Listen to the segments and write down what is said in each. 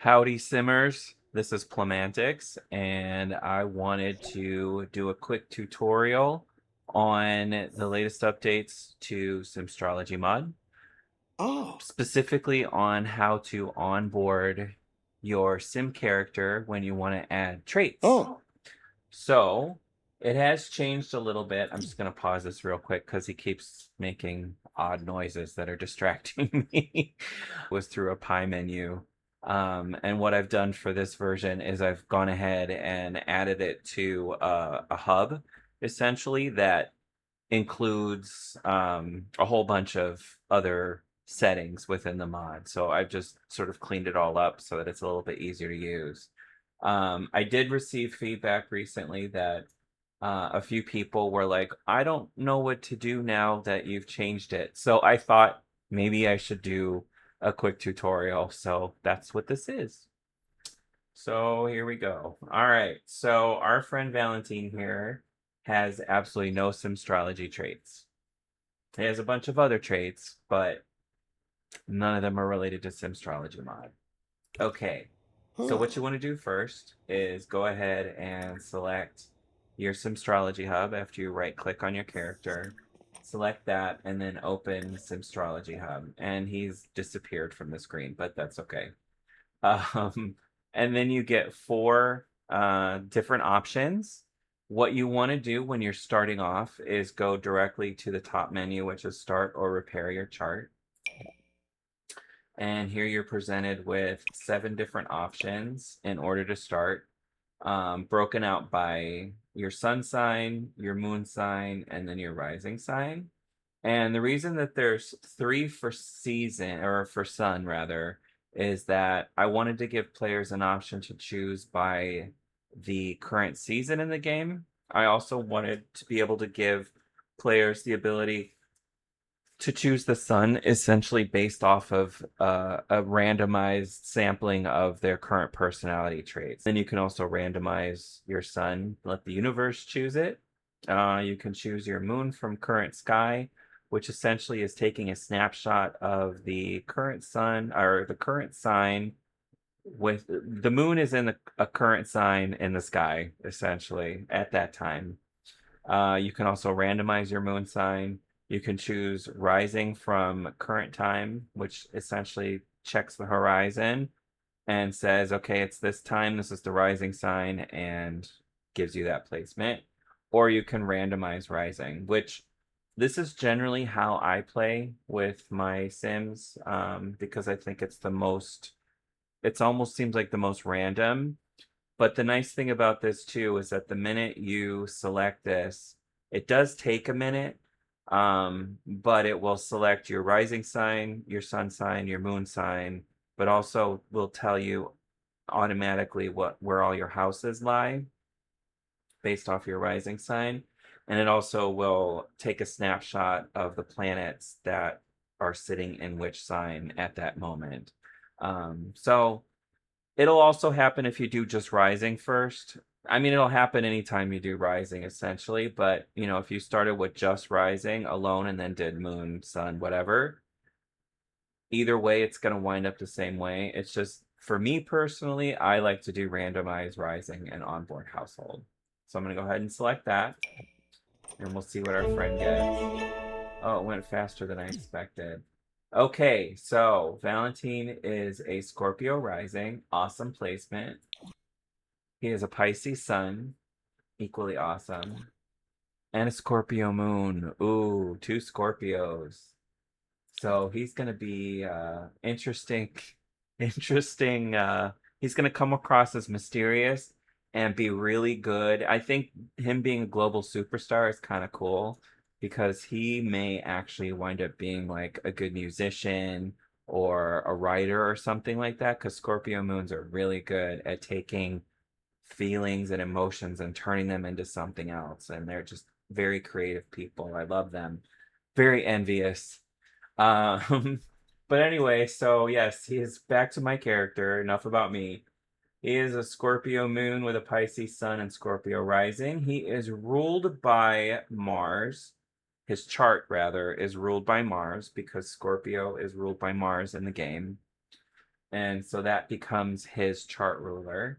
Howdy Simmers, this is Plumantix, and I wanted to do a quick tutorial on the latest updates to Simstrology Mod, Oh, specifically on how to onboard your sim character when you want to add traits. oh, So it has changed a little bit. I'm just going to pause this real quick because he keeps making odd noises that are distracting me. Was through a pie menu. And what I've done for this version is I've gone ahead and added it to a hub, essentially, that includes a whole bunch of other settings within the mod. So I've just sort of cleaned it all up so that it's a little bit easier to use. I did receive feedback recently that a few people were like, I don't know what to do now that you've changed it. So I thought maybe I should do a quick tutorial. So that's what this is. So here we go. All right. So our friend Valentine here has absolutely no Simstrology traits. He has a bunch of other traits, but none of them are related to Simstrology mod. Okay. So huh. what you want to do first is go ahead and select your Simstrology Hub after you right click on your character. Select that and then open Simstrology Hub. And he's disappeared from the screen, but that's okay. Um, and then you get four different options. What you want to do when you're starting off is go directly to the top menu, which is Start or Repair Your Chart. And here you're presented with 7 different options in order to start, broken out by your sun sign, your moon sign, and then your rising sign. And the reason that there's 3 for season, or for sun rather, is that I wanted to give players an option to choose by the current season in the game. I also wanted to be able to give players the ability to choose the sun essentially based off of a randomized sampling of their current personality traits. Then you can also randomize your sun, let the universe choose it. You can choose your moon from current sky, which essentially is taking a snapshot of the current sun or the current sign with the moon is in a current sign in the sky essentially at that time. You can also randomize your moon sign. You can choose rising from current time, which essentially checks the horizon and says, okay, it's this time, this is the rising sign, and gives you that placement. Or you can randomize rising, which this is generally how I play with my Sims, because I think it's the most, it's almost seems like the most random. But the nice thing about this too is that the minute you select this, it does take a minute, but it will select your rising sign, your sun sign, your moon sign, but also will tell you automatically where all your houses lie based off your rising sign. And it also will take a snapshot of the planets that are sitting in which sign at that moment. So it'll also happen if you do just rising first. I mean, it'll happen anytime you do rising, essentially. But, you know, if you started with just rising alone and then did moon, sun, whatever, either way, it's going to wind up the same way. It's just, for me personally, I like to do randomized rising and onboard household. So I'm going to go ahead and select that, and we'll see what our friend gets. Oh, it went faster than I expected. Okay, so Valentine is a Scorpio rising. Awesome placement. He is a Pisces sun, equally awesome. And a Scorpio moon. Ooh, 2 Scorpios. So he's gonna be interesting. Interesting. He's gonna come across as mysterious and be really good. I think him being a global superstar is kind of cool because he may actually wind up being like a good musician or a writer or something like that. Because Scorpio moons are really good at taking feelings and emotions and turning them into something else. And they're just very creative people. I love them. Very envious. Um, but anyway, so yes, he is back to my character. Enough about me. He is a Scorpio moon with a Pisces sun and Scorpio rising. He is ruled by Mars. His chart, rather, is ruled by Mars because Scorpio is ruled by Mars in the game. and so that becomes his chart ruler.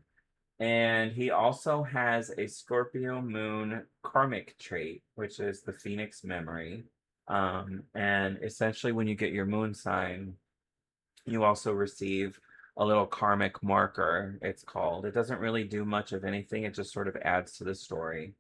And he also has a Scorpio moon karmic trait, which is the Phoenix memory. And essentially, when you get your moon sign, you also receive a little karmic marker, it's called. It doesn't really do much of anything, it just sort of adds to the story.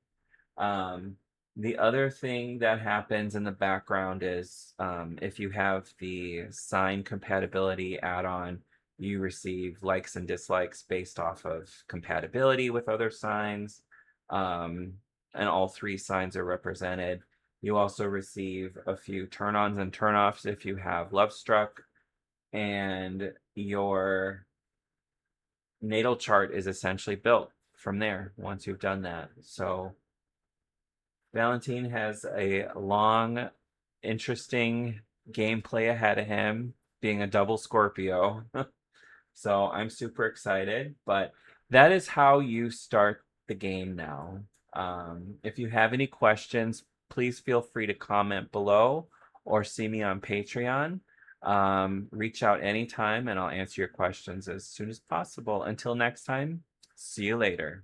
Um, the other thing that happens in the background is if you have the sign compatibility add-on, you receive likes and dislikes based off of compatibility with other signs. Um, and all three signs are represented. You also receive a few turn-ons and turn-offs if you have love struck, and your natal chart is essentially built from there once you've done that. So Valentine has a long, interesting gameplay ahead of him, being a double Scorpio. So I'm super excited, but that is how you start the game now. If you have any questions, please feel free to comment below or see me on Patreon. Reach out anytime and I'll answer your questions as soon as possible. Until next time, see you later.